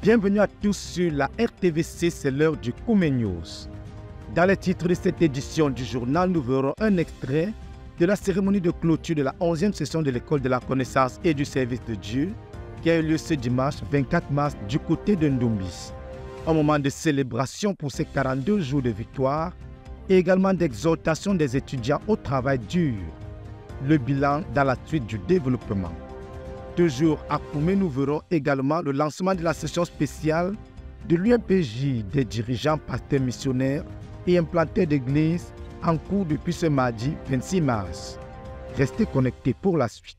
Bienvenue à tous sur la RTVC, c'est l'heure du Koumé News. Dans les titres de cette édition du journal, nous verrons un extrait de la cérémonie de clôture de la 11e session de l'École de la connaissance et du service de Dieu qui a eu lieu ce dimanche 24 mars du côté de Ndombis. Un moment de célébration pour ces 42 jours de victoire et également d'exhortation des étudiants au travail dur. Le bilan dans la suite du développement. Toujours à Koumé, nous verrons également le lancement de la session spéciale de l'UMPJ des dirigeants, pasteurs missionnaires et implanteurs d'église en cours depuis ce mardi 26 mars. Restez connectés pour la suite.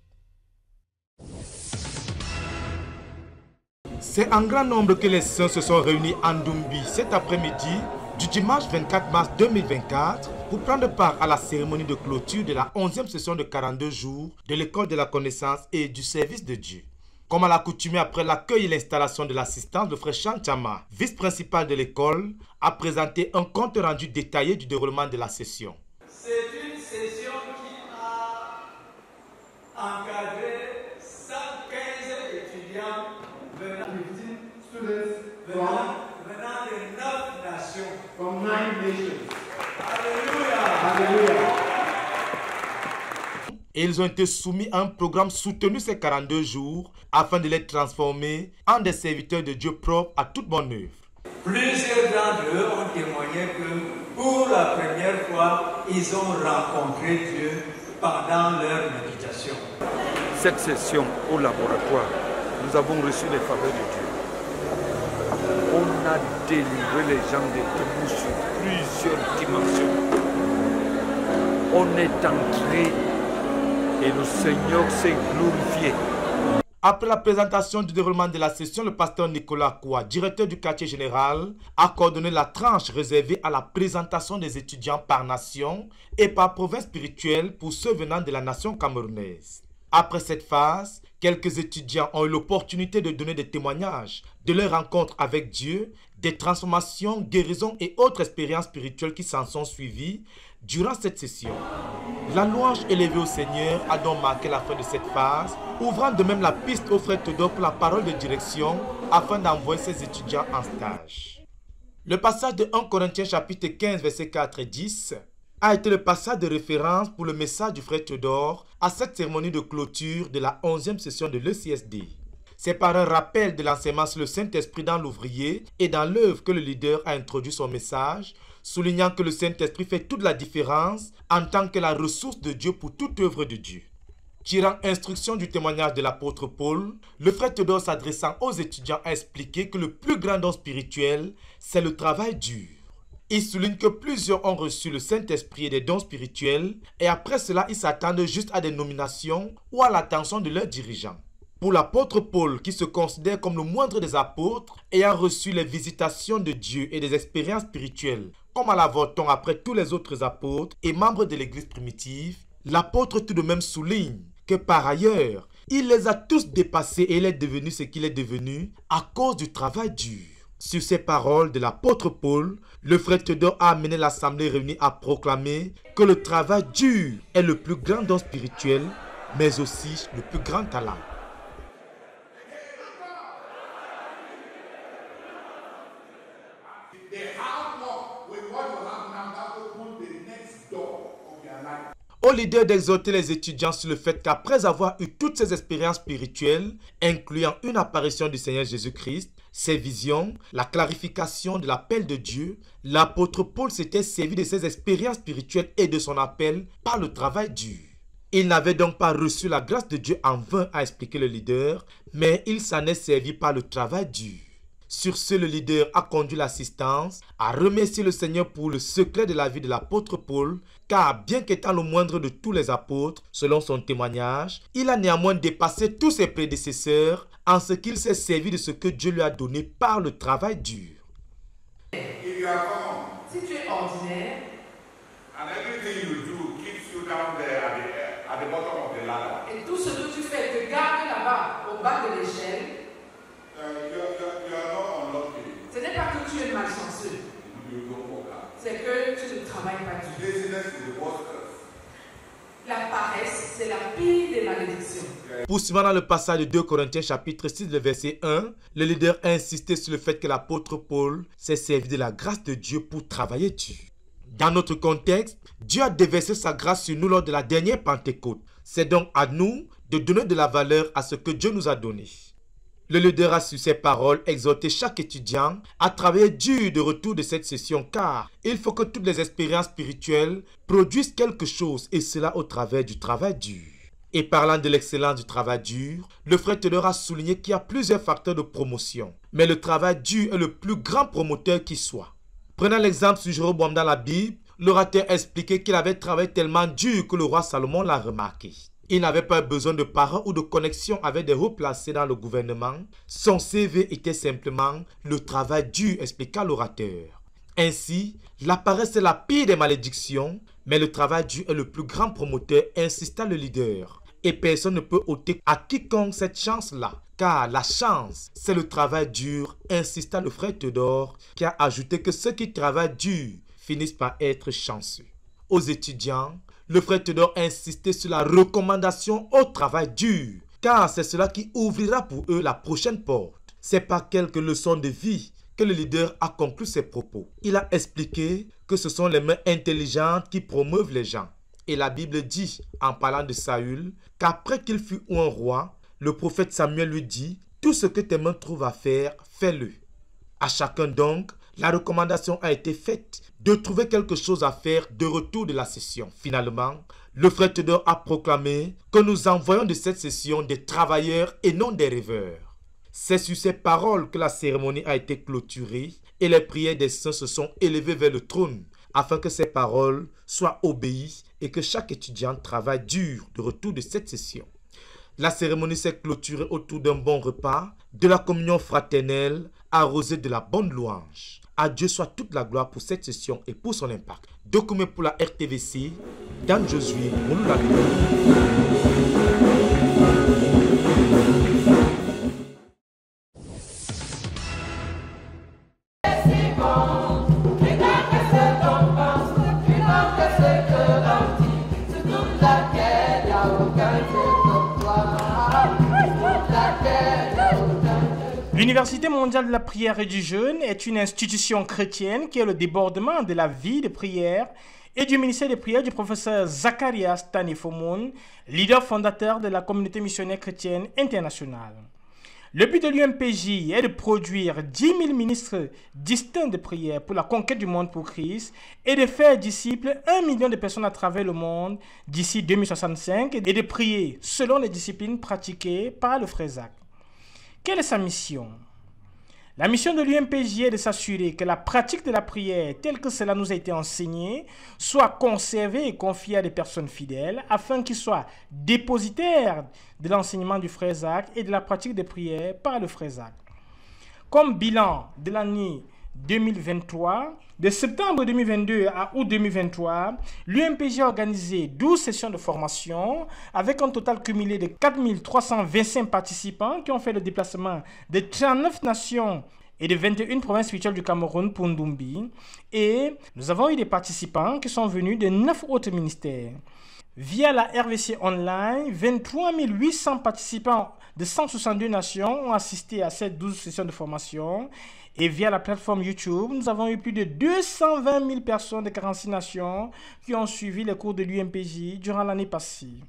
C'est en grand nombre que les saints se sont réunis en Ndombis cet après-midi du dimanche 24 mars 2024 pour prendre part à la cérémonie de clôture de la 11e session de 42 jours de l'École de la connaissance et du service de Dieu. Comme à l'accoutumée après l'accueil et l'installation de l'assistance, le frère Chantama, vice-principal de l'école, a présenté un compte rendu détaillé du déroulement de la session. C'est une session qui a encadré 115 étudiants venant de 9 nations. From 9 nations. Alléluia. Hallelujah. Et ils ont été soumis à un programme soutenu ces 42 jours afin de les transformer en des serviteurs de Dieu propres à toute bonne œuvre. Plusieurs d'entre eux ont témoigné que pour la première fois, ils ont rencontré Dieu pendant leur méditation. Cette session au laboratoire, nous avons reçu les faveurs de Dieu. On a délivré les gens des témoins sur plusieurs dimensions. On est entré et le Seigneur s'est glorifié. Après la présentation du déroulement de la session, le pasteur Nicolas Koua, directeur du quartier général, a coordonné la tranche réservée à la présentation des étudiants par nation et par province spirituelle pour ceux venant de la nation camerounaise. Après cette phase, quelques étudiants ont eu l'opportunité de donner des témoignages de leur rencontre avec Dieu, des transformations, guérisons et autres expériences spirituelles qui s'en sont suivies durant cette session. La louange élevée au Seigneur a donc marqué la fin de cette phase, ouvrant de même la piste au frère Théodore pour la parole de direction afin d'envoyer ses étudiants en stage. Le passage de 1 Corinthiens chapitre 15 versets 4 et 10 a été le passage de référence pour le message du frère Théodore à cette cérémonie de clôture de la 11e session de l'ECSD. C'est par un rappel de l'enseignement sur le Saint-Esprit dans l'ouvrier et dans l'œuvre que le leader a introduit son message, soulignant que le Saint-Esprit fait toute la différence en tant que la ressource de Dieu pour toute œuvre de Dieu. Tirant instruction du témoignage de l'apôtre Paul, le frère Théodore s'adressant aux étudiants a expliqué que le plus grand don spirituel, c'est le travail dur. Il souligne que plusieurs ont reçu le Saint-Esprit et des dons spirituels et après cela, ils s'attendent juste à des nominations ou à l'attention de leurs dirigeants. Pour l'apôtre Paul, qui se considère comme le moindre des apôtres, ayant reçu les visitations de Dieu et des expériences spirituelles, comme à l'avorton après tous les autres apôtres et membres de l'église primitive, l'apôtre tout de même souligne que par ailleurs, il les a tous dépassés et il est devenu ce qu'il est devenu à cause du travail dur. Sur ces paroles de l'apôtre Paul, le frère Théodore a amené l'assemblée réunie à proclamer que le travail dur est le plus grand don spirituel, mais aussi le plus grand talent. Au leader d'exhorter les étudiants sur le fait qu'après avoir eu toutes ces expériences spirituelles, incluant une apparition du Seigneur Jésus-Christ, ses visions, la clarification de l'appel de Dieu, l'apôtre Paul s'était servi de ses expériences spirituelles et de son appel par le travail dur. Il n'avait donc pas reçu la grâce de Dieu en vain, a expliqué le leader, mais il s'en est servi par le travail dur. Sur ce, le leader a conduit l'assistance à remercier le Seigneur pour le secret de la vie de l'apôtre Paul, car bien qu'étant le moindre de tous les apôtres, selon son témoignage, il a néanmoins dépassé tous ses prédécesseurs en ce qu'il s'est servi de ce que Dieu lui a donné par le travail dur. Si tu es ordinaire, and everything you do keeps you down there at the bottom of the ladder, et tout ce que tu fais te garde là-bas, au bas de l'échelle, you are not unlucky. ce n'est pas que tu es malchanceux, You don't work hard. c'est que tu ne travailles pas du tout. Laziness is the worst curse. La paresse, c'est la pire des malédictions. Poursuivant dans le passage de 2 Corinthiens chapitre 6, le verset 1, le leader a insisté sur le fait que l'apôtre Paul s'est servi de la grâce de Dieu pour travailler dur. Dans notre contexte, Dieu a déversé sa grâce sur nous lors de la dernière Pentecôte. C'est donc à nous de donner de la valeur à ce que Dieu nous a donné. Le leader a sur ses paroles exhorté chaque étudiant à travailler dur de retour de cette session car il faut que toutes les expériences spirituelles produisent quelque chose et cela au travers du travail dur. Et parlant de l'excellence du travail dur, le frère Théodore a souligné qu'il y a plusieurs facteurs de promotion. Mais le travail dur est le plus grand promoteur qui soit. Prenant l'exemple sur Jéroboam dans la Bible, l'orateur a expliqué qu'il avait travaillé tellement dur que le roi Salomon l'a remarqué. Il n'avait pas besoin de parents ou de connexion avec des hauts placés dans le gouvernement. Son CV était simplement le travail dur, expliqua l'orateur. Ainsi, la paresse est la pire des malédictions, mais le travail dur est le plus grand promoteur, insista le leader. Et personne ne peut ôter à quiconque cette chance-là, car la chance, c'est le travail dur, insista le frère Théodore, qui a ajouté que ceux qui travaillent dur finissent par être chanceux. Aux étudiants, le frère Théodore a insisté sur la recommandation au travail dur, car c'est cela qui ouvrira pour eux la prochaine porte. C'est par quelques leçons de vie que le leader a conclu ses propos. Il a expliqué que ce sont les mains intelligentes qui promeuvent les gens. Et la Bible dit, en parlant de Saül, qu'après qu'il fut un roi, le prophète Samuel lui dit « Tout ce que tes mains trouvent à faire, fais-le ». À chacun donc, la recommandation a été faite de trouver quelque chose à faire de retour de la session. Finalement, le frère Théodore a proclamé que nous envoyons de cette session des travailleurs et non des rêveurs. C'est sur ces paroles que la cérémonie a été clôturée et les prières des saints se sont élevées vers le trône afin que ces paroles soient obéies et que chaque étudiant travaille dur de retour de cette session. La cérémonie s'est clôturée autour d'un bon repas, de la communion fraternelle, arrosée de la bonne louange. À Dieu soit toute la gloire pour cette session et pour son impact. Document pour la RTVC, Dan Josué Mouloula. L'Université mondiale de la prière et du jeûne est une institution chrétienne qui est le débordement de la vie de prière et du ministère des prières du professeur Zacharias Tanefomoun, leader fondateur de la communauté missionnaire chrétienne internationale. Le but de l'UMPJ est de produire 10 000 ministres distincts de prière pour la conquête du monde pour Christ et de faire disciples 1 million de personnes à travers le monde d'ici 2065 et de prier selon les disciplines pratiquées par le frère Zach. Quelle est sa mission? La mission de l'UMPJ est de s'assurer que la pratique de la prière, telle que cela nous a été enseigné, soit conservée et confiée à des personnes fidèles, afin qu'ils soient dépositaires de l'enseignement du frère Zach et de la pratique des prières par le frère Zach. Comme bilan de l'année 2023, de septembre 2022 à août 2023, l'UMPJ a organisé 12 sessions de formation avec un total cumulé de 4 325 participants qui ont fait le déplacement de 39 nations et de 21 provinces spirituelles du Cameroun pour Ndumbi. Et nous avons eu des participants qui sont venus de 9 autres ministères. Via la RVC Online, 23 800 participants de 162 nations ont assisté à ces 12 sessions de formation. Et via la plateforme YouTube, nous avons eu plus de 220 000 personnes de 46 nations qui ont suivi les cours de l'UMPJ durant l'année passée.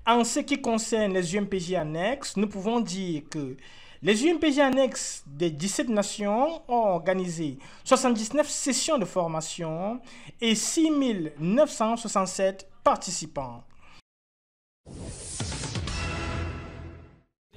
En ce qui concerne les UMPJ annexes, nous pouvons dire que les UMPJ annexes des 17 nations ont organisé 79 sessions de formation et 6 967 participants.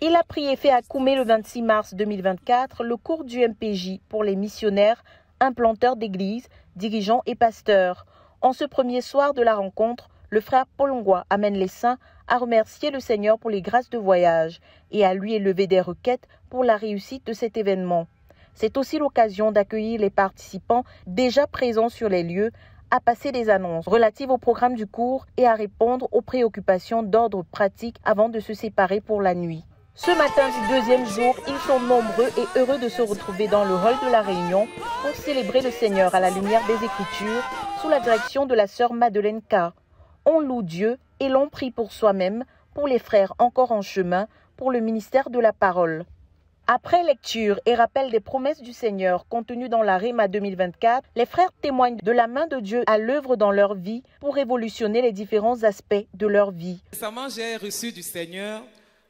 Il a pris effet à Koumé le 26 mars 2024 le cours du MPJ pour les missionnaires, implanteurs d'églises, dirigeants et pasteurs. En ce premier soir de la rencontre, le frère Polongwa amène les saints à remercier le Seigneur pour les grâces de voyage et à lui élever des requêtes pour la réussite de cet événement. C'est aussi l'occasion d'accueillir les participants déjà présents sur les lieux à passer des annonces relatives au programme du cours et à répondre aux préoccupations d'ordre pratique avant de se séparer pour la nuit. Ce matin du deuxième jour, ils sont nombreux et heureux de se retrouver dans le hall de la Réunion pour célébrer le Seigneur à la lumière des Écritures sous la direction de la sœur Madeleine K. on loue Dieu et l'on prie pour soi-même, pour les frères encore en chemin, pour le ministère de la parole. Après lecture et rappel des promesses du Seigneur contenues dans la Réma 2024, les frères témoignent de la main de Dieu à l'œuvre dans leur vie pour révolutionner les différents aspects de leur vie. Récemment, j'ai reçu du Seigneur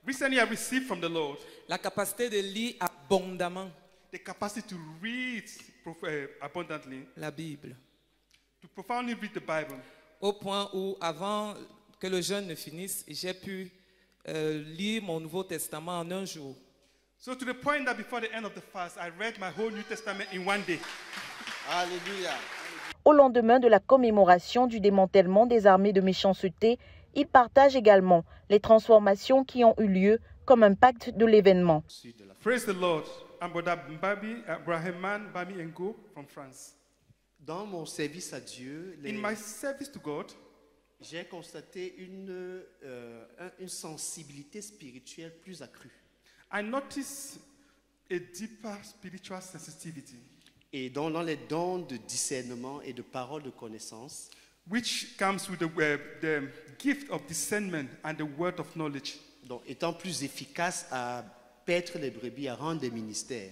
Recently, I received from the Lord la capacité de lire abondamment the capacity to read abundantly, la Bible, to profoundly read the Bible. au point où, avant que le jeûne ne finisse, j'ai pu lire mon Nouveau Testament en un jour. So to the point that before the end of the fast, I read my whole New Testament in one day. Hallelujah. Au lendemain de la commémoration du démantèlement des armées de méchanceté, ils partagent également les transformations qui ont eu lieu comme impact de l'événement. Praise the Lord. I'm Brother Braheman Bami Ngo from France. Dans mon service à Dieu, In my service to God, j'ai constaté une sensibilité spirituelle plus accrue. I notice a deeper spiritual sensitivity, Et dans les dons de discernement et de parole de connaissance, which comes with the gift of discernment and the word of knowledge, donc étant plus efficace à paître les brebis, à rendre des ministères.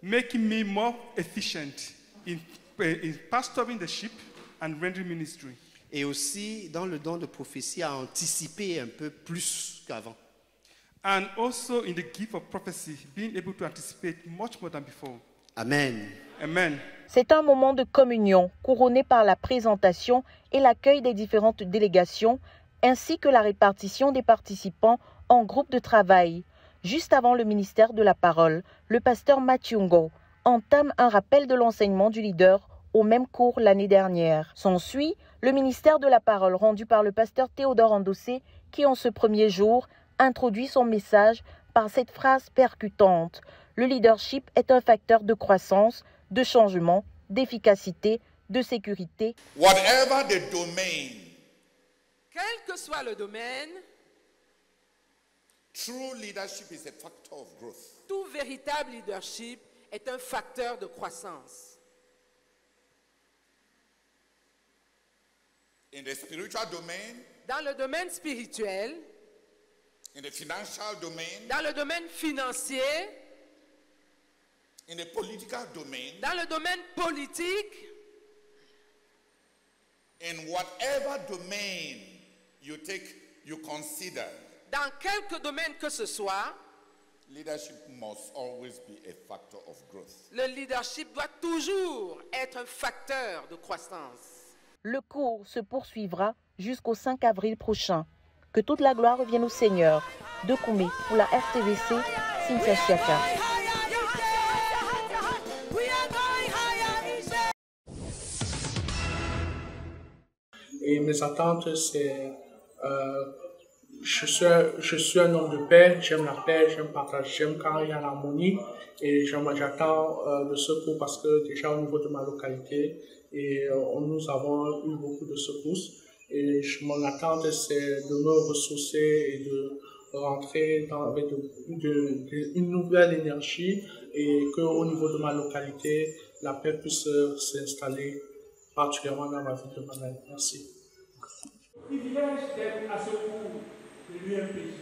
making me more efficient in pastoring the sheep and rendering ministry. Et aussi dans le don de prophétie, à anticiper un peu plus qu'avant. And also in the gift of prophecy, being able to anticipate much more than before. Amen. Amen. C'est un moment de communion couronné par la présentation et l'accueil des différentes délégations, ainsi que la répartition des participants en groupes de travail. Juste avant le ministère de la parole, le pasteur Mathungo entame un rappel de l'enseignement du leader au même cours l'année dernière. S'ensuit le ministère de la parole rendu par le pasteur Théodore Andossé qui, en ce premier jour, introduit son message par cette phrase percutante. Le leadership est un facteur de croissance, de changement, d'efficacité, de sécurité. Whatever the domain, Quel que soit le domaine, true leadership is a factor of growth. tout véritable leadership est un facteur de croissance. In the spiritual domain, Dans le domaine spirituel, in the financial domain, dans le domaine financier, in the political domain, dans le domaine politique, in whatever domain you consider, dans quelque domaine que ce soit, leadership must always be a factor of growth. le leadership doit toujours être un facteur de croissance. Le cours se poursuivra jusqu'au 5 avril prochain. Que toute la gloire revienne au Seigneur. De Koumé pour la RTVC, Cynthia Chiaka. Et mes attentes, c'est je suis un homme de paix, j'aime la paix, j'aime partager, j'aime quand il y a l'harmonie. Et j'attends le secours parce que déjà au niveau de ma localité, nous avons eu beaucoup de secousses. Et mon attente, c'est de me ressourcer et de rentrer avec une nouvelle énergie et qu'au niveau de ma localité, la paix puisse s'installer particulièrement dans ma vie de Manaï. Merci. Privilège d'être à ce cours de l'UMPJ.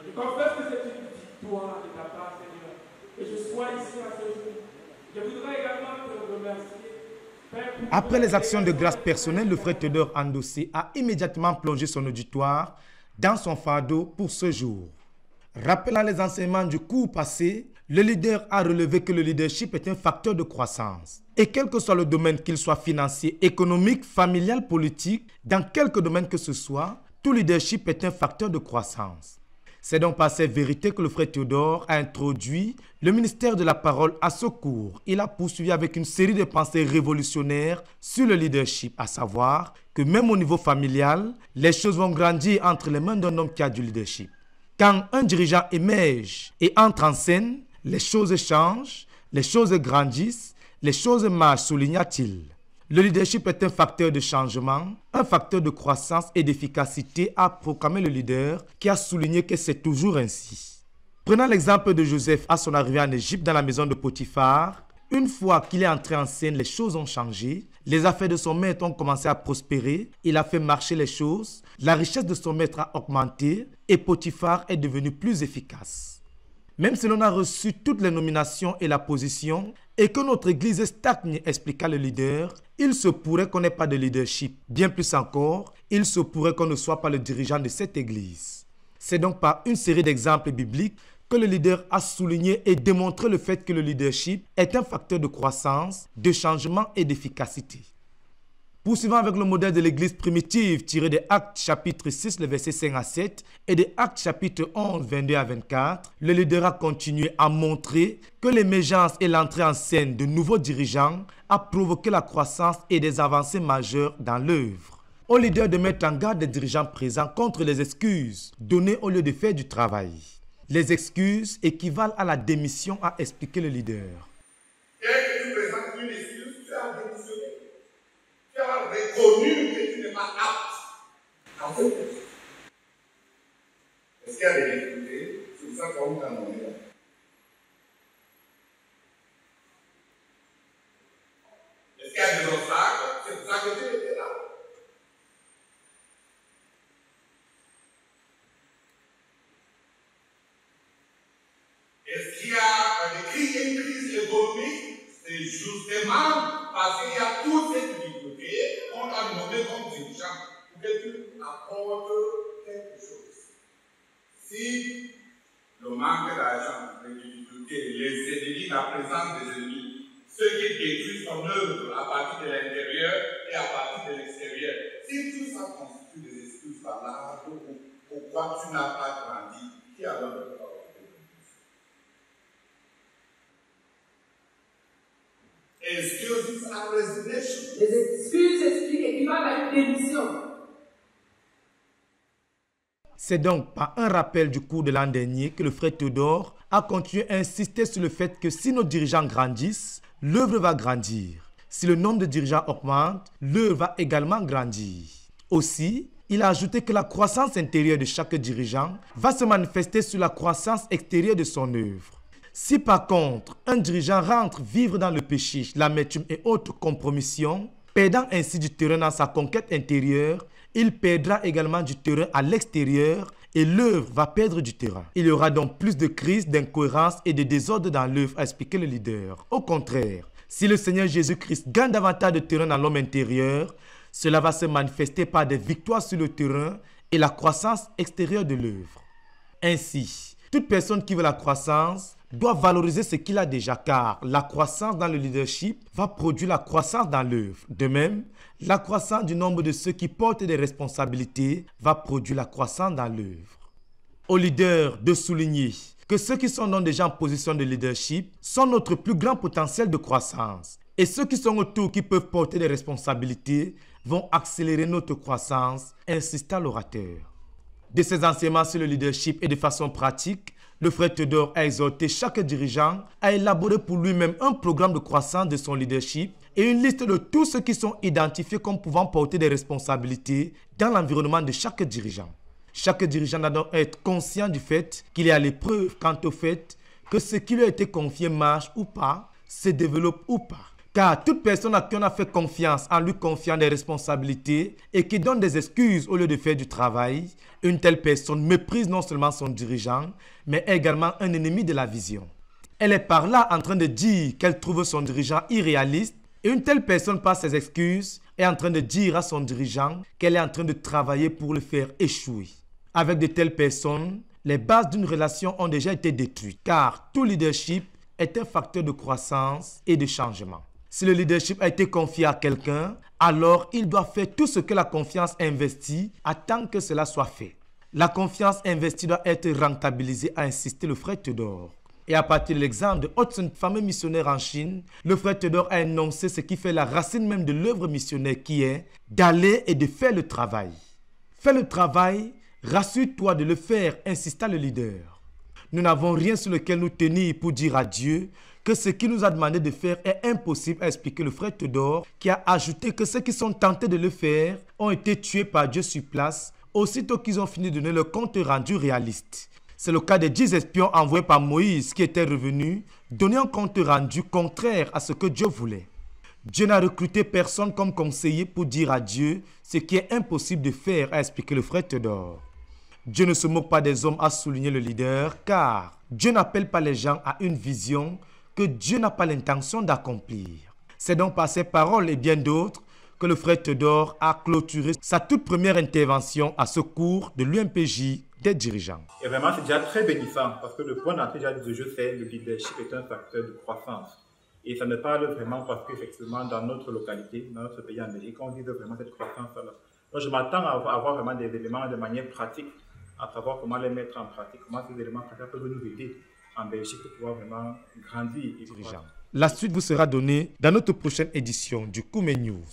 Je confesse que c'est une victoire de ta part, Seigneur. Et je sois ici à ce jour. Je voudrais également te remercier. Après les actions de grâce personnelles, le frère Théodore Andossé a immédiatement plongé son auditoire dans son fardeau pour ce jour. Rappelant les enseignements du cours passé, le leader a relevé que le leadership est un facteur de croissance. Et quel que soit le domaine, qu'il soit financier, économique, familial, politique, dans quelque domaine que ce soit, tout leadership est un facteur de croissance. C'est donc par ces vérités que le frère Théodore a introduit le ministère de la parole à ce cours. Il a poursuivi avec une série de pensées révolutionnaires sur le leadership, à savoir que même au niveau familial, les choses vont grandir entre les mains d'un homme qui a du leadership. Quand un dirigeant émerge et entre en scène, les choses changent, les choses grandissent, les choses marchent, souligna-t-il. Le leadership est un facteur de changement, un facteur de croissance et d'efficacité, a proclamé le leader qui a souligné que c'est toujours ainsi. Prenant l'exemple de Joseph à son arrivée en Égypte dans la maison de Potiphar, Une fois qu'il est entré en scène, les choses ont changé. Les affaires de son maître ont commencé à prospérer. Il a fait marcher les choses. La richesse de son maître a augmenté et Potiphar est devenu plus efficace. Même si l'on a reçu toutes les nominations et la position et que notre église stagne, expliqua le leader, il se pourrait qu'on n'ait pas de leadership. Bien plus encore, il se pourrait qu'on ne soit pas le dirigeant de cette église. C'est donc par une série d'exemples bibliques que le leader a souligné et démontré le fait que le leadership est un facteur de croissance, de changement et d'efficacité. Poursuivant avec le modèle de l'église primitive tiré des Actes chapitre 6, le verset 5 à 7 et des Actes chapitre 11, 22 à 24, le leader a continué à montrer que l'émergence et l'entrée en scène de nouveaux dirigeants a provoqué la croissance et des avancées majeures dans l'œuvre. Au leader de mettre en garde les dirigeants présents contre les excuses données au lieu de faire du travail. Les excuses équivalent à la démission, a expliqué le leader. Dès que tu présentes une excuse, tu as démissionné. Tu as reconnu que tu n'es pas apte à faire. Est-ce qu'il y a des difficultés? C'est ça qu'on t'a demandé. Est-ce qu'il y a des obstacles? C'est pour ça que tu étais là. Est-ce qu'il y a une crise économique? C'est justement parce qu'il y a toutes ces difficultés qu'on t'a demandé comme dirigeant pour que tu apportes quelque chose. Si le manque d'argent, les difficultés, les ennemis, la présence des ennemis, ceux qui détruisent ton œuvre à partir de l'intérieur et à partir de l'extérieur, si tout ça constitue des excuses valables, pourquoi tu n'as pas grandi? Qui a alors le pouvoir? Excuses are resignation. Les excuses équivalent à une démission. C'est donc par un rappel du cours de l'an dernier que le frère Théodore a continué à insister sur le fait que si nos dirigeants grandissent, l'œuvre va grandir. Si le nombre de dirigeants augmente, l'œuvre va également grandir. Aussi, il a ajouté que la croissance intérieure de chaque dirigeant va se manifester sur la croissance extérieure de son œuvre. Si par contre, un dirigeant rentre vivre dans le péché, l'amertume et autres compromissions, perdant ainsi du terrain dans sa conquête intérieure, il perdra également du terrain à l'extérieur et l'œuvre va perdre du terrain. Il y aura donc plus de crises, d'incohérences et de désordre dans l'œuvre, a expliqué le leader. Au contraire, si le Seigneur Jésus-Christ gagne davantage de terrain dans l'homme intérieur, cela va se manifester par des victoires sur le terrain et la croissance extérieure de l'œuvre. Ainsi, toute personne qui veut la croissance doit valoriser ce qu'il a déjà, car la croissance dans le leadership va produire la croissance dans l'œuvre. De même, la croissance du nombre de ceux qui portent des responsabilités va produire la croissance dans l'œuvre. Au leader de souligner que ceux qui sont donc déjà en position de leadership sont notre plus grand potentiel de croissance. Et ceux qui sont autour qui peuvent porter des responsabilités vont accélérer notre croissance, insista l'orateur. De ses enseignements sur le leadership et de façon pratique, le frère Théodore a exhorté chaque dirigeant à élaborer pour lui-même un programme de croissance de son leadership et une liste de tous ceux qui sont identifiés comme pouvant porter des responsabilités dans l'environnement de chaque dirigeant. Chaque dirigeant doit donc être conscient du fait qu'il est à l'épreuve quant au fait que ce qui lui a été confié marche ou pas, se développe ou pas. Car toute personne à qui on a fait confiance en lui confiant des responsabilités et qui donne des excuses au lieu de faire du travail, une telle personne méprise non seulement son dirigeant, mais également un ennemi de la vision. Elle est par là en train de dire qu'elle trouve son dirigeant irréaliste et une telle personne par ses excuses est en train de dire à son dirigeant qu'elle est en train de travailler pour le faire échouer. Avec de telles personnes, les bases d'une relation ont déjà été détruites car tout leadership est un facteur de croissance et de changement. Si le leadership a été confié à quelqu'un, alors il doit faire tout ce que la confiance investit attend que cela soit fait. La confiance investie doit être rentabilisée, a insisté le frère Théodore. Et à partir de l'exemple de Hudson, fameux missionnaire en Chine, le frère Théodore a énoncé ce qui fait la racine même de l'œuvre missionnaire qui est d'aller et de faire le travail. Fais le travail, rassure-toi de le faire, insista le leader. Nous n'avons rien sur lequel nous tenir pour dire à Dieu que ce qu'il nous a demandé de faire est impossible, a expliqué le frère Théodore, qui a ajouté que ceux qui sont tentés de le faire ont été tués par Dieu sur place, aussitôt qu'ils ont fini de donner leur compte rendu réaliste. C'est le cas des 10 espions envoyés par Moïse qui étaient revenus donner un compte rendu contraire à ce que Dieu voulait. Dieu n'a recruté personne comme conseiller pour dire à Dieu ce qui est impossible de faire, a expliqué le frère Théodore. Dieu ne se moque pas des hommes, a souligné le leader, car Dieu n'appelle pas les gens à une vision que Dieu n'a pas l'intention d'accomplir. C'est donc par ces paroles et bien d'autres que le frère Théodore a clôturé sa toute première intervention à ce cours de l'UMPJ des dirigeants. Et vraiment, c'est déjà très bénissant parce que le point d'entrée de jeu, c'est le leadership est un facteur de croissance. Et ça me parle vraiment parce qu'effectivement, dans notre localité, dans notre pays en Belgique, on vise vraiment cette croissance-là. Donc, je m'attends à avoir vraiment des éléments de manière pratique, à savoir comment les mettre en pratique, comment ces éléments pratiques peuvent nous aider en Belgique pour pouvoir vraiment grandir et croître. La suite vous sera donnée dans notre prochaine édition du Koumé News.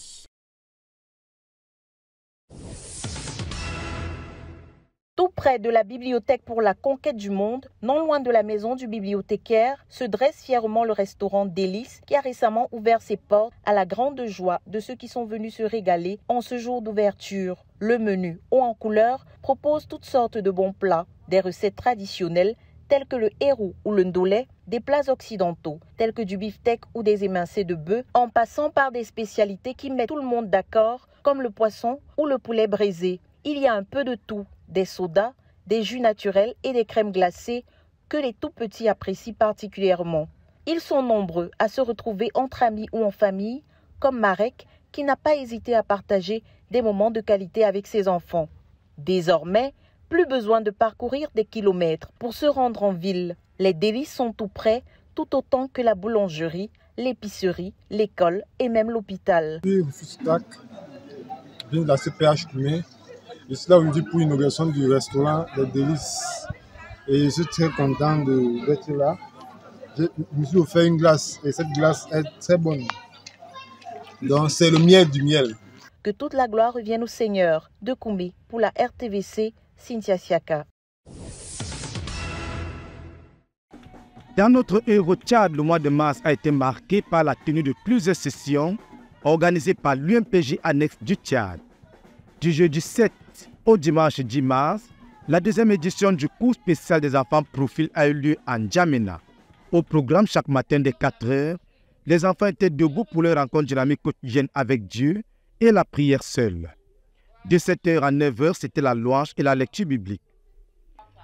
Tout près de la bibliothèque pour la conquête du monde, non loin de la maison du bibliothécaire, se dresse fièrement le restaurant Délices qui a récemment ouvert ses portes à la grande joie de ceux qui sont venus se régaler en ce jour d'ouverture. Le menu, haut en couleur, propose toutes sortes de bons plats, des recettes traditionnelles telles que le hérou ou le ndolé, des plats occidentaux tels que du beefsteak ou des émincés de bœuf, en passant par des spécialités qui mettent tout le monde d'accord comme le poisson ou le poulet braisé. Il y a un peu de tout. Des sodas, des jus naturels et des crèmes glacées que les tout-petits apprécient particulièrement. Ils sont nombreux à se retrouver entre amis ou en famille, comme Marek, qui n'a pas hésité à partager des moments de qualité avec ses enfants. Désormais, plus besoin de parcourir des kilomètres pour se rendre en ville. Les délices sont tout près, tout autant que la boulangerie, l'épicerie, l'école et même l'hôpital. Viens de la CPH Koumé. Je suis là aujourd'hui pour l'inauguration du restaurant Les Délices. Et je suis très content d'être là. Je me suis offert une glace et cette glace est très bonne. Donc c'est le miel du miel. Que toute la gloire revienne au Seigneur. De Koumé pour la RTVC, Cynthia Siaka. Dans notre Euro-Tchad, le mois de mars a été marqué par la tenue de plusieurs sessions organisées par l'UMPJ annexe du Tchad. Du jeudi 7 au dimanche 10 mars, la deuxième édition du cours spécial des enfants profil a eu lieu en N'Djamena. Au programme chaque matin dès 4 heures, les enfants étaient debout pour leur rencontre dynamique quotidienne avec Dieu et la prière seule. De 7h à 9h, c'était la louange et la lecture biblique.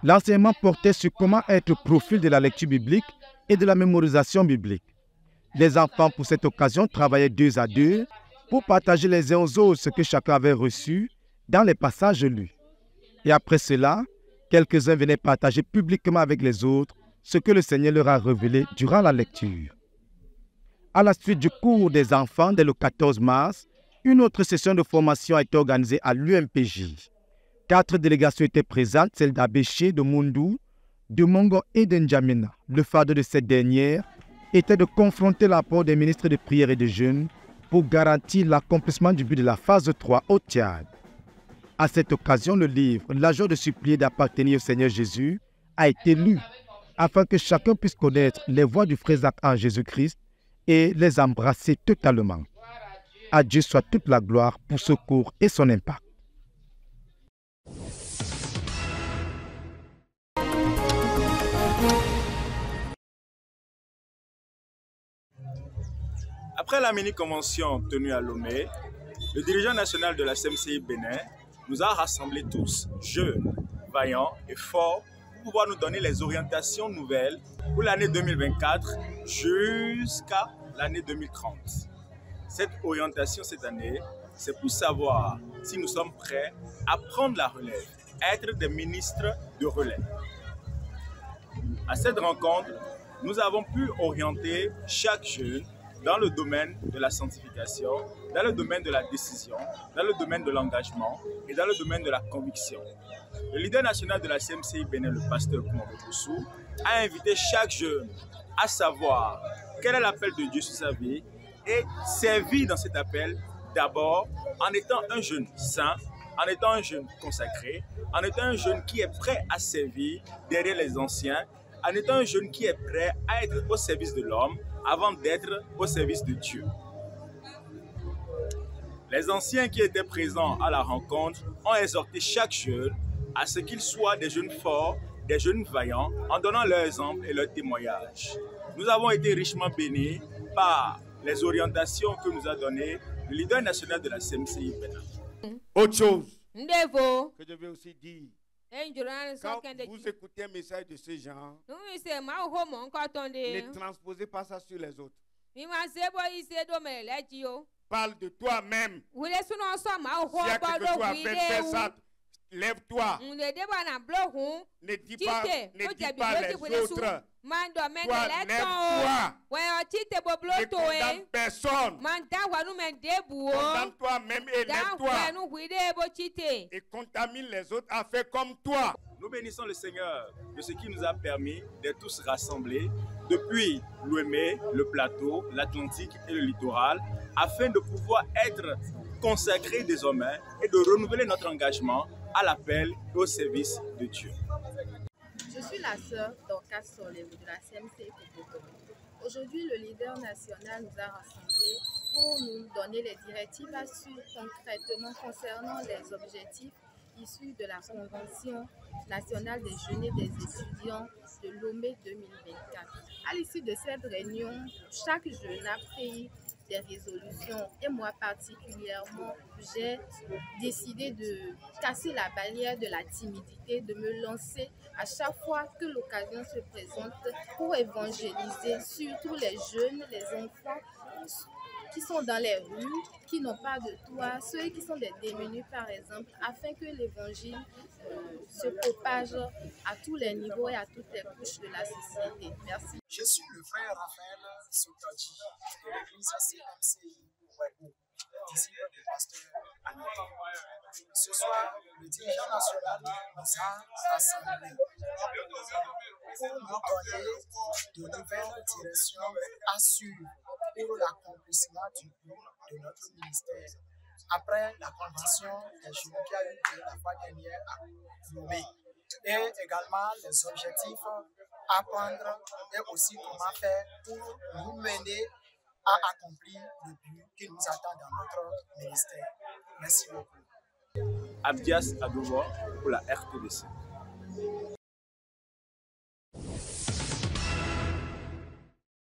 L'enseignement portait sur comment être profil de la lecture biblique et de la mémorisation biblique. Les enfants, pour cette occasion, travaillaient 2 à 2 pour partager les uns aux autres ce que chacun avait reçu dans les passages lus. Et après cela, quelques-uns venaient partager publiquement avec les autres ce que le Seigneur leur a révélé durant la lecture. À la suite du cours des enfants, dès le 14 mars, une autre session de formation a été organisée à l'UMPJ. 4 délégations étaient présentes, celles d'Abéché, de Mundou, de Mongo et de N'Djamena. Le fardeau de cette dernière était de confronter l'apport des ministres de prière et de jeûne pour garantir l'accomplissement du but de la phase 3 au Tchad. À cette occasion, le livre « La joie de supplier d'appartenir au Seigneur Jésus » a été lu afin que chacun puisse connaître les voies du frère Zach en Jésus-Christ et les embrasser totalement. À Dieu soit toute la gloire pour ce cours et son impact. Après la mini-convention tenue à Lomé, le dirigeant national de la CMCI Bénin nous a rassemblés tous, jeunes, vaillants et forts, pour pouvoir nous donner les orientations nouvelles pour l'année 2024 jusqu'à l'année 2030. Cette orientation cette année, c'est pour savoir si nous sommes prêts à prendre la relève, être des ministres de relais. À cette rencontre, nous avons pu orienter chaque jeune dans le domaine de la sanctification, dans le domaine de la décision, dans le domaine de l'engagement et dans le domaine de la conviction. Le leader national de la CMCI Bénin, le pasteur Koumambe Koussou, a invité chaque jeune à savoir quel est l'appel de Dieu sur sa vie et servir dans cet appel d'abord en étant un jeune saint, en étant un jeune consacré, en étant un jeune qui est prêt à servir derrière les anciens, en étant un jeune qui est prêt à être au service de l'homme avant d'être au service de Dieu. Les anciens qui étaient présents à la rencontre ont exhorté chaque jeune à ce qu'ils soient des jeunes forts, des jeunes vaillants en donnant leur exemple et leur témoignage. Nous avons été richement bénis par les orientations que nous a données le leader national de la CMCI Bénin. Autre chose Ndevo. que je vais aussi dire, Quand quand vous écoutez un message de ce genre, ne ne transposez pas ça sur les autres. Parle de toi-même. Si à quelque chose à faire, fais ça. Lève-toi. Ne dis pas les autres. Toi, lève-toi. Ne condamne personne. Condamne toi-même et lève-toi. Et contamine les autres à faire comme toi. Nous bénissons le Seigneur de ce qui nous a permis d'être tous rassemblés depuis l'Ouémé, le plateau, l'Atlantique et le littoral, afin de pouvoir être consacrés désormais et de renouveler notre engagement à l'appel et au service de Dieu. Je suis la sœur Dorcas Solevo de la CMCI. Aujourd'hui, le leader national nous a rassemblés pour nous donner les directives à suivre concrètement concernant les objectifs issus de la Convention nationale des jeunes et des étudiants de Lomé 2024. À l'issue de cette réunion, chaque jeune a pris des résolutions et moi particulièrement, j'ai décidé de casser la barrière de la timidité, de me lancer à chaque fois que l'occasion se présente pour évangéliser surtout les jeunes, les enfants qui sont dans les rues, qui n'ont pas de toit, ceux qui sont des démunis par exemple, afin que l'évangile se propage à tous les niveaux et à toutes les couches de la société. Merci. Je suis le frère Raphaël Soutaji de l'église CMCI, disciple du pasteur Anaki. Ce soir, le dirigeant national nous a rassemblés pour nous donner de nouvelles directions à suivre pour l'accomplissement du but de notre ministère. Après la convention des jeunes qui a eu lieu la fois dernière à Lomé, et également les objectifs à prendre et aussi comment faire pour nous mener à accomplir le but qui nous attend dans notre ministère. Merci beaucoup. Abdias Adobo pour la RTDC.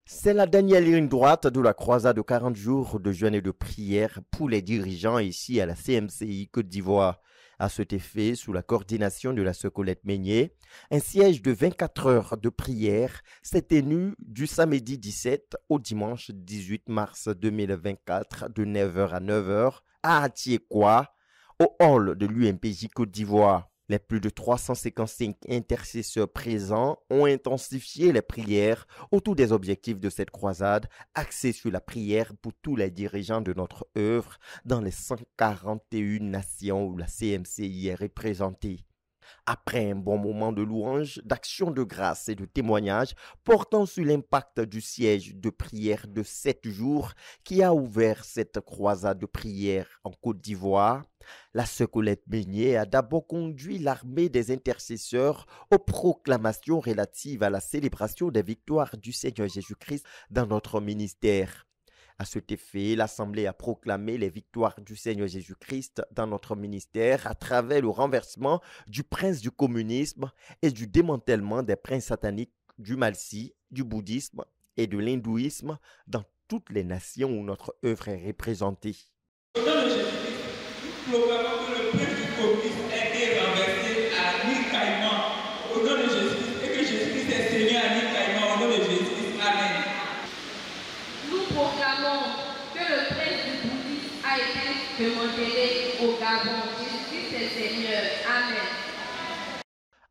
C'est la dernière ligne droite de la croisade de 40 jours de jeûne et de prière pour les dirigeants ici à la CMCI Côte d'Ivoire. À cet effet, sous la coordination de la sœur Colette Meignet, un siège de 24 heures de prière s'est tenu du samedi 17 au dimanche 18 mars 2024 de 9h à 9h à Atiekwa, au hall de l'UMPJ Côte d'Ivoire. Les plus de 355 intercesseurs présents ont intensifié les prières autour des objectifs de cette croisade, axée sur la prière pour tous les dirigeants de notre œuvre dans les 141 nations où la CMCI est représentée. Après un bon moment de louange, d'action de grâce et de témoignage portant sur l'impact du siège de prière de 7 jours qui a ouvert cette croisade de prière en Côte d'Ivoire, la sœur Colette Meignet a d'abord conduit l'armée des intercesseurs aux proclamations relatives à la célébration des victoires du Seigneur Jésus-Christ dans notre ministère. À cet effet, l'Assemblée a proclamé les victoires du Seigneur Jésus-Christ dans notre ministère à travers le renversement du prince du communisme et du démantèlement des princes sataniques du Malsi, du bouddhisme et de l'hindouisme dans toutes les nations où notre œuvre est représentée. Au nom de Jésus-Christ, nous proclamons que le prince du communisme a été renversé à Nikaïman. Au nom de Jésus-Christ, et que Jésus-Christ est Seigneur à Nikaïman. Au nom de Jésus-Christ, Amen. Nous proclamons que le prince du bouddhisme a été démantelé au Gabon. Jésus-Christ est Seigneur. Amen.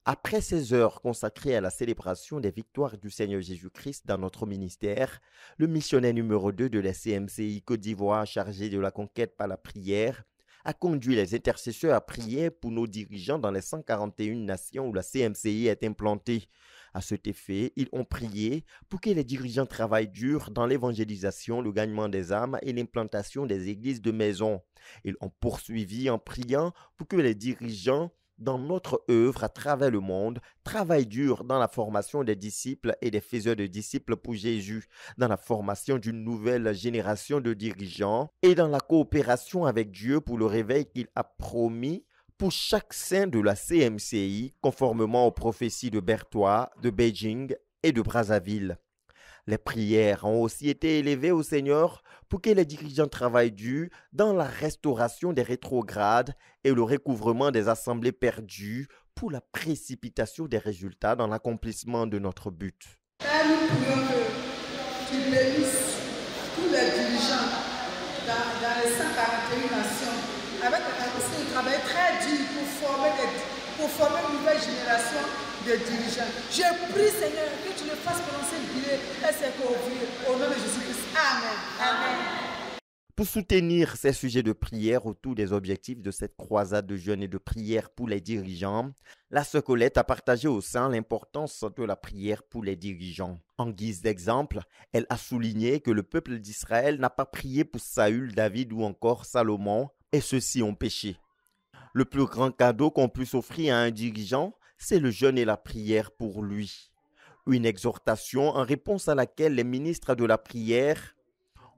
Après 16 heures consacrées à la célébration des victoires du Seigneur Jésus-Christ dans notre ministère, le missionnaire numéro 2 de la CMCI Côte d'Ivoire, chargé de la conquête par la prière, a conduit les intercesseurs à prier pour nos dirigeants dans les 141 nations où la CMCI est implantée. À cet effet, ils ont prié pour que les dirigeants travaillent dur dans l'évangélisation, le gagnement des âmes et l'implantation des églises de maison. Ils ont poursuivi en priant pour que les dirigeants dans notre œuvre à travers le monde, travaille dur dans la formation des disciples et des faiseurs de disciples pour Jésus, dans la formation d'une nouvelle génération de dirigeants et dans la coopération avec Dieu pour le réveil qu'il a promis pour chaque saint de la CMCI, conformément aux prophéties de Berthois, de Beijing et de Brazzaville. Les prières ont aussi été élevées au Seigneur pour que les dirigeants travaillent dur dans la restauration des rétrogrades et le recouvrement des assemblées perdues pour la précipitation des résultats dans l'accomplissement de notre but. Père, nous prions que tu bénisses tous les dirigeants dans les 141 nations avec la capacité de travailler très dur pour former une nouvelle génération de dirigeants. Je prie, Seigneur, que tu le fasses prononcer billet et s'accomplir au nom de Jésus-Christ. Amen. Amen. Pour soutenir ces sujets de prière autour des objectifs de cette croisade de jeûne et de prière pour les dirigeants, la sœur Colette a partagé au sein l'importance de la prière pour les dirigeants. En guise d'exemple, elle a souligné que le peuple d'Israël n'a pas prié pour Saül, David ou encore Salomon, et ceux-ci ont péché. Le plus grand cadeau qu'on puisse offrir à un dirigeant, c'est le jeûne et la prière pour lui. Une exhortation en réponse à laquelle les ministres de la prière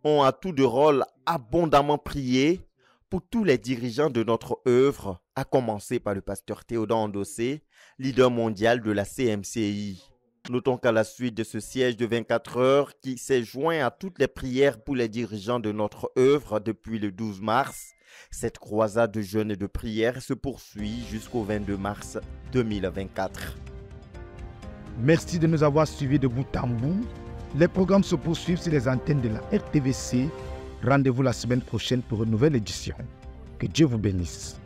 ont à tour de rôle abondamment prié pour tous les dirigeants de notre œuvre, à commencer par le pasteur Théodore Ndossé, leader mondial de la CMCI. Notons qu'à la suite de ce siège de 24 heures qui s'est joint à toutes les prières pour les dirigeants de notre œuvre depuis le 12 mars, cette croisade de jeûne et de prière se poursuit jusqu'au 22 mars 2024. Merci de nous avoir suivis de bout en bout. Les programmes se poursuivent sur les antennes de la RTVC. Rendez-vous la semaine prochaine pour une nouvelle édition. Que Dieu vous bénisse.